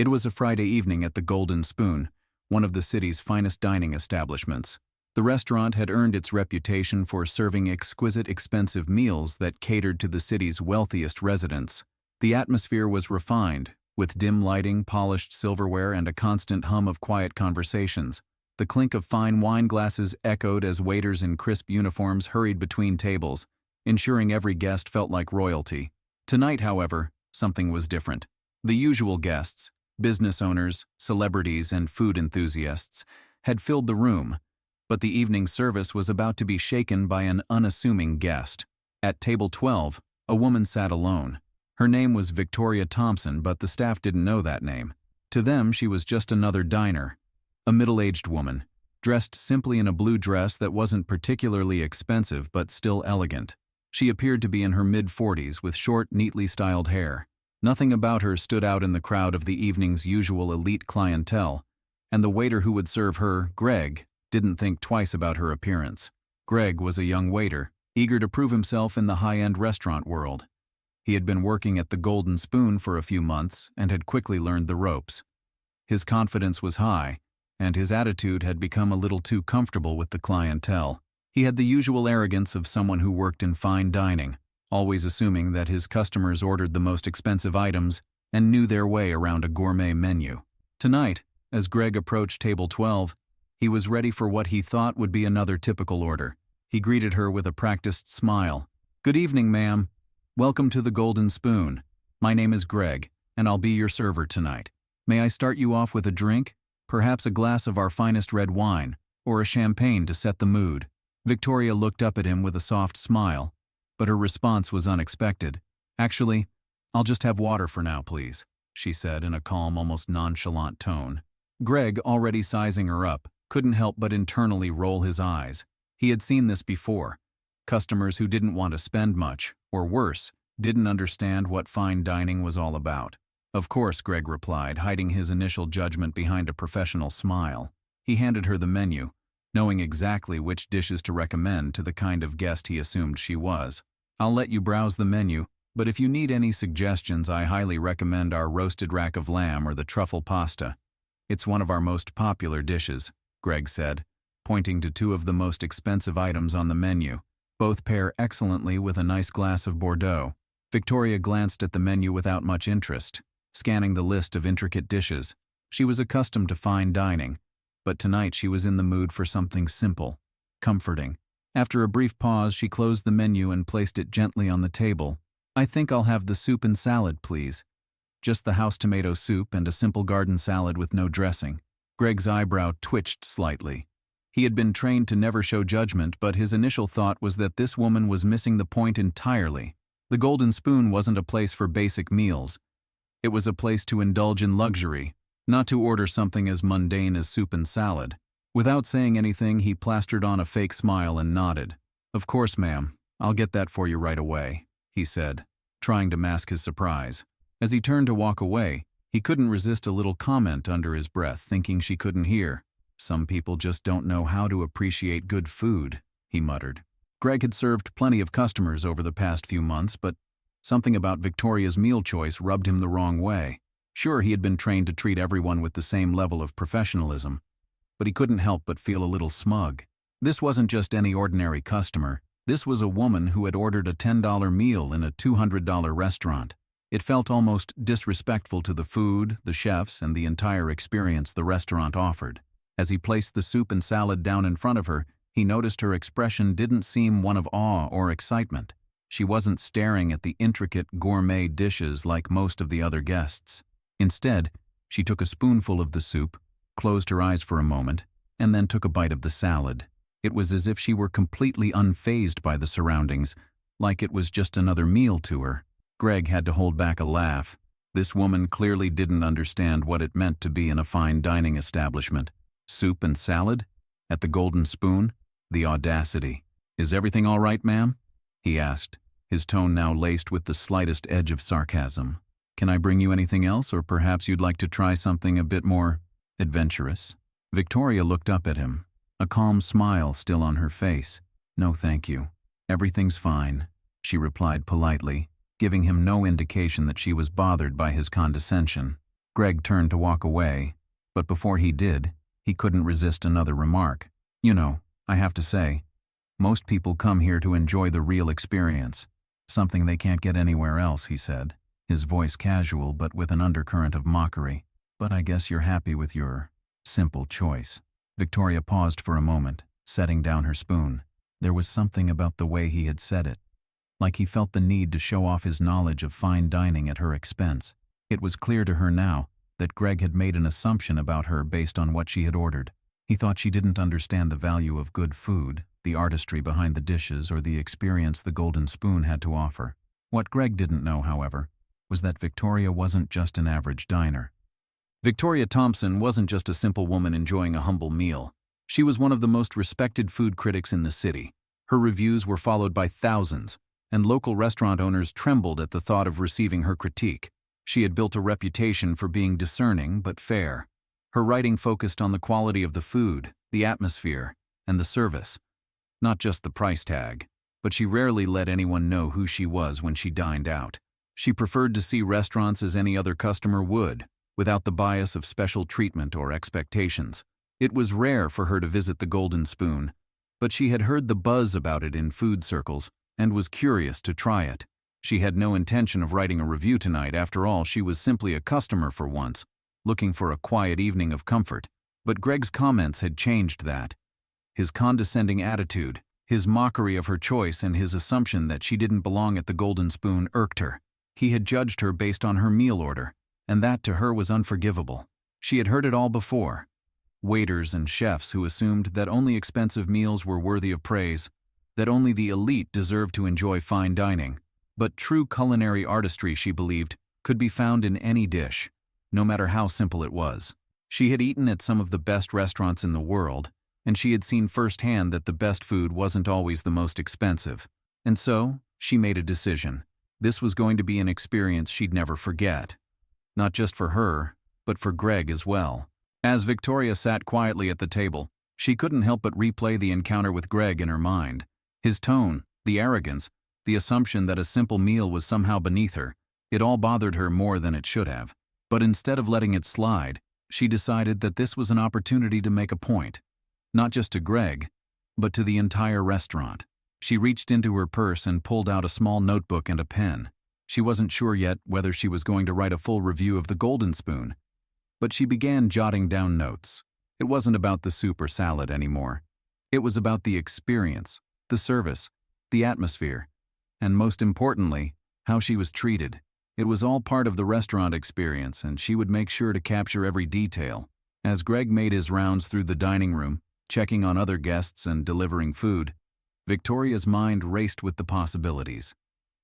It was a Friday evening at the Golden Spoon, one of the city's finest dining establishments. The restaurant had earned its reputation for serving exquisite, expensive meals that catered to the city's wealthiest residents. The atmosphere was refined, with dim lighting, polished silverware, and a constant hum of quiet conversations. The clink of fine wine glasses echoed as waiters in crisp uniforms hurried between tables, ensuring every guest felt like royalty. Tonight, however, something was different. The usual guests, business owners, celebrities, and food enthusiasts, had filled the room, but the evening service was about to be shaken by an unassuming guest. At table 12, a woman sat alone. Her name was Victoria Thompson, but the staff didn't know that name. To them, she was just another diner. A middle-aged woman, dressed simply in a blue dress that wasn't particularly expensive but still elegant. She appeared to be in her mid-40s with short, neatly styled hair. Nothing about her stood out in the crowd of the evening's usual elite clientele, and the waiter who would serve her, Greg, didn't think twice about her appearance. Greg was a young waiter, eager to prove himself in the high-end restaurant world. He had been working at the Golden Spoon for a few months and had quickly learned the ropes. His confidence was high, and his attitude had become a little too comfortable with the clientele. He had the usual arrogance of someone who worked in fine dining, always assuming that his customers ordered the most expensive items and knew their way around a gourmet menu. Tonight, as Greg approached table 12, he was ready for what he thought would be another typical order. He greeted her with a practiced smile. "Good evening, ma'am. Welcome to the Golden Spoon. My name is Greg, and I'll be your server tonight. May I start you off with a drink? Perhaps a glass of our finest red wine, or a champagne to set the mood." Victoria looked up at him with a soft smile, but her response was unexpected. "Actually, I'll just have water for now, please," she said in a calm, almost nonchalant tone. Greg, already sizing her up, couldn't help but internally roll his eyes. He had seen this before. Customers who didn't want to spend much, or worse, didn't understand what fine dining was all about. "Of course," Greg replied, hiding his initial judgment behind a professional smile. He handed her the menu, knowing exactly which dishes to recommend to the kind of guest he assumed she was. "I'll let you browse the menu, but if you need any suggestions, I highly recommend our roasted rack of lamb or the truffle pasta. It's one of our most popular dishes," Greg said, pointing to two of the most expensive items on the menu. "Both pair excellently with a nice glass of Bordeaux." Victoria glanced at the menu without much interest, scanning the list of intricate dishes. She was accustomed to fine dining, but tonight she was in the mood for something simple, comforting. After a brief pause, she closed the menu and placed it gently on the table. "I think I'll have the soup and salad, please. Just the house tomato soup and a simple garden salad with no dressing." Greg's eyebrow twitched slightly. He had been trained to never show judgment, but his initial thought was that this woman was missing the point entirely. The Golden Spoon wasn't a place for basic meals. It was a place to indulge in luxury, not to order something as mundane as soup and salad. Without saying anything, he plastered on a fake smile and nodded. "Of course, ma'am. I'll get that for you right away," he said, trying to mask his surprise. As he turned to walk away, he couldn't resist a little comment under his breath, thinking she couldn't hear. "Some people just don't know how to appreciate good food," he muttered. Greg had served plenty of customers over the past few months, but something about Victoria's meal choice rubbed him the wrong way. Sure, he had been trained to treat everyone with the same level of professionalism, but he couldn't help but feel a little smug. This wasn't just any ordinary customer. This was a woman who had ordered a $10 meal in a $200 restaurant. It felt almost disrespectful to the food, the chefs, and the entire experience the restaurant offered. As he placed the soup and salad down in front of her, he noticed her expression didn't seem one of awe or excitement. She wasn't staring at the intricate gourmet dishes like most of the other guests. Instead, she took a spoonful of the soup, closed her eyes for a moment, and then took a bite of the salad. It was as if she were completely unfazed by the surroundings, like it was just another meal to her. Greg had to hold back a laugh. This woman clearly didn't understand what it meant to be in a fine dining establishment. Soup and salad? At the Golden Spoon? The audacity. "Is everything all right, ma'am?" he asked, his tone now laced with the slightest edge of sarcasm. "Can I bring you anything else, or perhaps you'd like to try something a bit more adventurous?" Victoria looked up at him, a calm smile still on her face. "No, thank you. Everything's fine," she replied politely, giving him no indication that she was bothered by his condescension. Greg turned to walk away, but before he did, he couldn't resist another remark. You know, I have to say, most people come here to enjoy the real experience, something they can't get anywhere else, he said, his voice casual but with an undercurrent of mockery. But I guess you're happy with your simple choice. Victoria paused for a moment, setting down her spoon. There was something about the way he had said it, like he felt the need to show off his knowledge of fine dining at her expense. It was clear to her now that Greg had made an assumption about her based on what she had ordered. He thought she didn't understand the value of good food, the artistry behind the dishes, or the experience the Golden Spoon had to offer. What Greg didn't know, however, was that Victoria wasn't just an average diner. Victoria Thompson wasn't just a simple woman enjoying a humble meal. She was one of the most respected food critics in the city. Her reviews were followed by thousands, and local restaurant owners trembled at the thought of receiving her critique. She had built a reputation for being discerning but fair. Her writing focused on the quality of the food, the atmosphere, and the service, not just the price tag. But she rarely let anyone know who she was when she dined out. She preferred to see restaurants as any other customer would, without the bias of special treatment or expectations. It was rare for her to visit the Golden Spoon, but she had heard the buzz about it in food circles and was curious to try it. She had no intention of writing a review tonight. After all, she was simply a customer for once, looking for a quiet evening of comfort. But Greg's comments had changed that. His condescending attitude, his mockery of her choice, and his assumption that she didn't belong at the Golden Spoon irked her. He had judged her based on her meal order, and that to her was unforgivable. She had heard it all before. Waiters and chefs who assumed that only expensive meals were worthy of praise, that only the elite deserved to enjoy fine dining. But true culinary artistry, she believed, could be found in any dish, no matter how simple it was. She had eaten at some of the best restaurants in the world, and she had seen firsthand that the best food wasn't always the most expensive. And so, she made a decision. This was going to be an experience she'd never forget. Not just for her, but for Greg as well. As Victoria sat quietly at the table, she couldn't help but replay the encounter with Greg in her mind. His tone, the arrogance, the assumption that a simple meal was somehow beneath her, it all bothered her more than it should have. But instead of letting it slide, she decided that this was an opportunity to make a point. Not just to Greg, but to the entire restaurant. She reached into her purse and pulled out a small notebook and a pen. She wasn't sure yet whether she was going to write a full review of the Golden Spoon, but she began jotting down notes. It wasn't about the soup or salad anymore. It was about the experience, the service, the atmosphere, and most importantly, how she was treated. It was all part of the restaurant experience, and she would make sure to capture every detail. As Greg made his rounds through the dining room, checking on other guests and delivering food, Victoria's mind raced with the possibilities.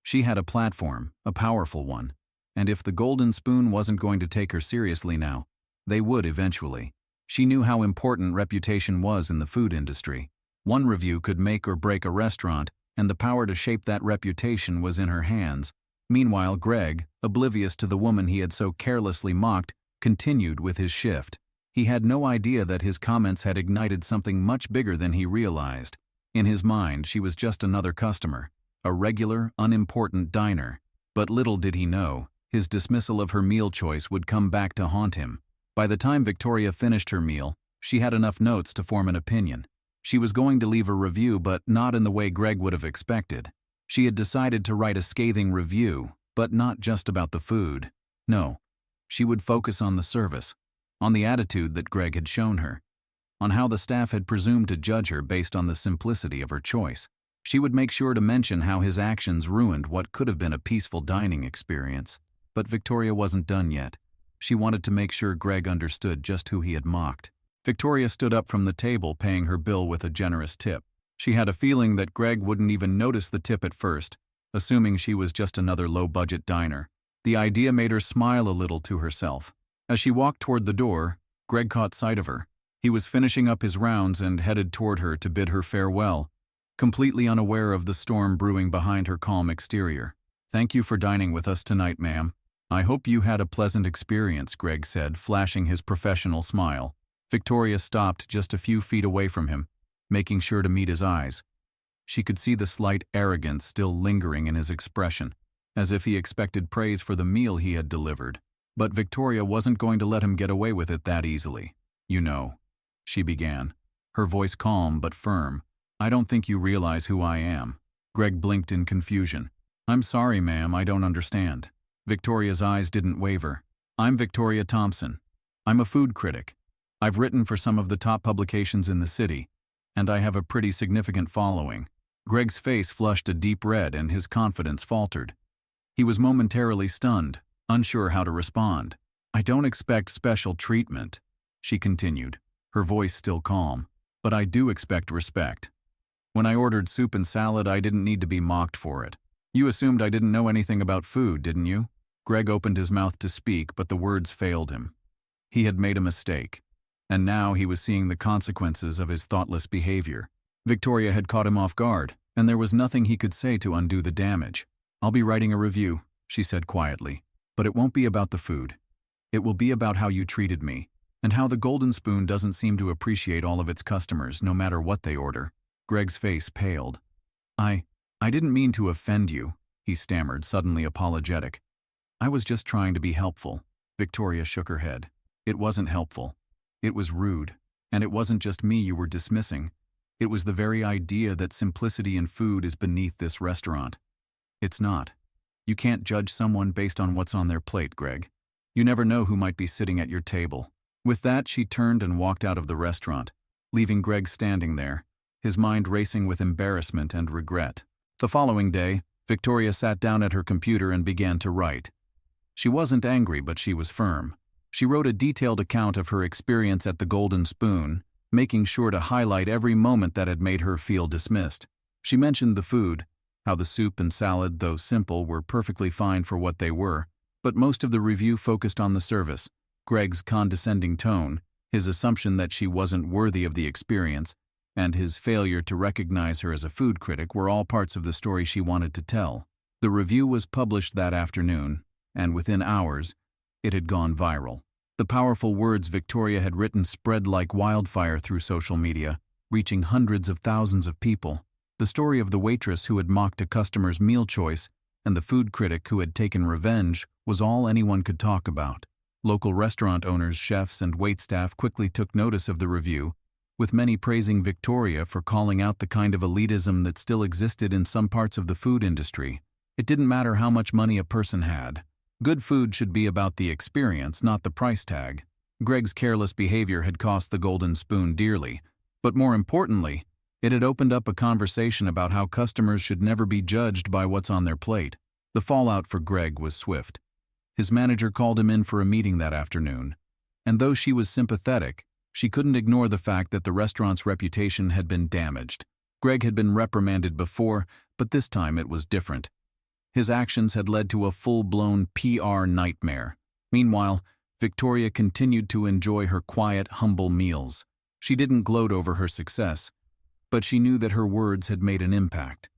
She had a platform, a powerful one, and if the Golden Spoon wasn't going to take her seriously now, they would eventually. She knew how important reputation was in the food industry. One review could make or break a restaurant, and the power to shape that reputation was in her hands. Meanwhile, Greg, oblivious to the woman he had so carelessly mocked, continued with his shift. He had no idea that his comments had ignited something much bigger than he realized. In his mind, she was just another customer, a regular, unimportant diner. But little did he know, his dismissal of her meal choice would come back to haunt him. By the time Victoria finished her meal, she had enough notes to form an opinion. She was going to leave a review, but not in the way Greg would have expected. She had decided to write a scathing review, but not just about the food. No, she would focus on the service, on the attitude that Greg had shown her, on how the staff had presumed to judge her based on the simplicity of her choice. She would make sure to mention how his actions ruined what could have been a peaceful dining experience. But Victoria wasn't done yet. She wanted to make sure Greg understood just who he had mocked. Victoria stood up from the table, paying her bill with a generous tip. She had a feeling that Greg wouldn't even notice the tip at first, assuming she was just another low-budget diner. The idea made her smile a little to herself. As she walked toward the door, Greg caught sight of her. He was finishing up his rounds and headed toward her to bid her farewell, completely unaware of the storm brewing behind her calm exterior. "Thank you for dining with us tonight, ma'am. I hope you had a pleasant experience," Greg said, flashing his professional smile. Victoria stopped just a few feet away from him, making sure to meet his eyes. She could see the slight arrogance still lingering in his expression, as if he expected praise for the meal he had delivered. But Victoria wasn't going to let him get away with it that easily. "You know," she began, her voice calm but firm, "I don't think you realize who I am." Greg blinked in confusion. "I'm sorry, ma'am, I don't understand." Victoria's eyes didn't waver. "I'm Victoria Thompson. I'm a food critic. I've written for some of the top publications in the city, and I have a pretty significant following." Greg's face flushed a deep red and his confidence faltered. He was momentarily stunned, unsure how to respond. "I don't expect special treatment," she continued, her voice still calm, "but I do expect respect. When I ordered soup and salad, I didn't need to be mocked for it. You assumed I didn't know anything about food, didn't you?" Greg opened his mouth to speak, but the words failed him. He had made a mistake, and now he was seeing the consequences of his thoughtless behavior. Victoria had caught him off guard, and there was nothing he could say to undo the damage. "I'll be writing a review," she said quietly, "but it won't be about the food. It will be about how you treated me, and how the Golden Spoon doesn't seem to appreciate all of its customers, no matter what they order." Greg's face paled. I didn't mean to offend you," he stammered, suddenly apologetic. "I was just trying to be helpful." Victoria shook her head. "It wasn't helpful. It was rude. And it wasn't just me you were dismissing. It was the very idea that simplicity in food is beneath this restaurant. It's not. You can't judge someone based on what's on their plate, Greg. You never know who might be sitting at your table." With that, she turned and walked out of the restaurant, leaving Greg standing there, his mind racing with embarrassment and regret. The following day, Victoria sat down at her computer and began to write. She wasn't angry, but she was firm. She wrote a detailed account of her experience at the Golden Spoon, making sure to highlight every moment that had made her feel dismissed. She mentioned the food, how the soup and salad, though simple, were perfectly fine for what they were, but most of the review focused on the service, Greg's condescending tone, his assumption that she wasn't worthy of the experience, and his failure to recognize her as a food critic were all parts of the story she wanted to tell. The review was published that afternoon, and within hours, it had gone viral. The powerful words Victoria had written spread like wildfire through social media, reaching hundreds of thousands of people. The story of the waitress who had mocked a customer's meal choice and the food critic who had taken revenge was all anyone could talk about. Local restaurant owners, chefs, and waitstaff quickly took notice of the review, with many praising Victoria for calling out the kind of elitism that still existed in some parts of the food industry. It didn't matter how much money a person had. Good food should be about the experience, not the price tag. Greg's careless behavior had cost the Golden Spoon dearly, but more importantly, it had opened up a conversation about how customers should never be judged by what's on their plate. The fallout for Greg was swift. His manager called him in for a meeting that afternoon, and though she was sympathetic, she couldn't ignore the fact that the restaurant's reputation had been damaged. Greg had been reprimanded before, but this time it was different. His actions had led to a full-blown PR nightmare. Meanwhile, Victoria continued to enjoy her quiet, humble meals. She didn't gloat over her success, but she knew that her words had made an impact.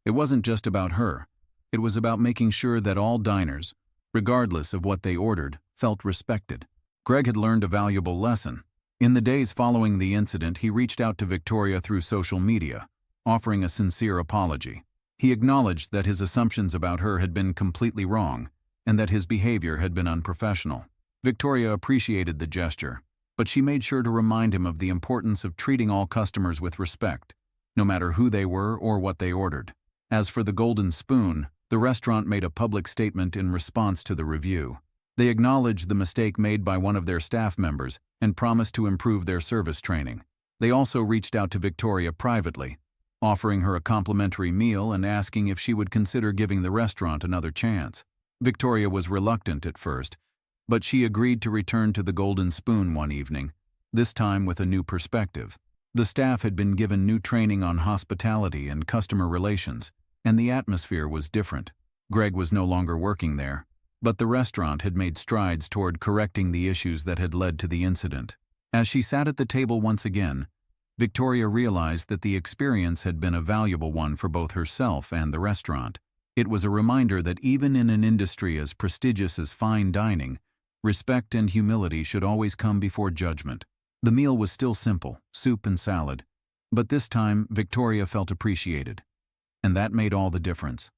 It wasn't just about her. It was about making sure that all diners, regardless of what they ordered, felt respected. Greg had learned a valuable lesson. In the days following the incident, he reached out to Victoria through social media, offering a sincere apology. He acknowledged that his assumptions about her had been completely wrong, and that his behavior had been unprofessional. Victoria appreciated the gesture, but she made sure to remind him of the importance of treating all customers with respect, no matter who they were or what they ordered. As for the Golden Spoon, the restaurant made a public statement in response to the review. They acknowledged the mistake made by one of their staff members and promised to improve their service training. They also reached out to Victoria privately, offering her a complimentary meal and asking if she would consider giving the restaurant another chance. Victoria was reluctant at first, but she agreed to return to the Golden Spoon one evening, this time with a new perspective. The staff had been given new training on hospitality and customer relations, and the atmosphere was different. Greg was no longer working there, but the restaurant had made strides toward correcting the issues that had led to the incident. As she sat at the table once again, Victoria realized that the experience had been a valuable one for both herself and the restaurant. It was a reminder that even in an industry as prestigious as fine dining, respect and humility should always come before judgment. The meal was still simple, soup and salad, but this time Victoria felt appreciated, and that made all the difference.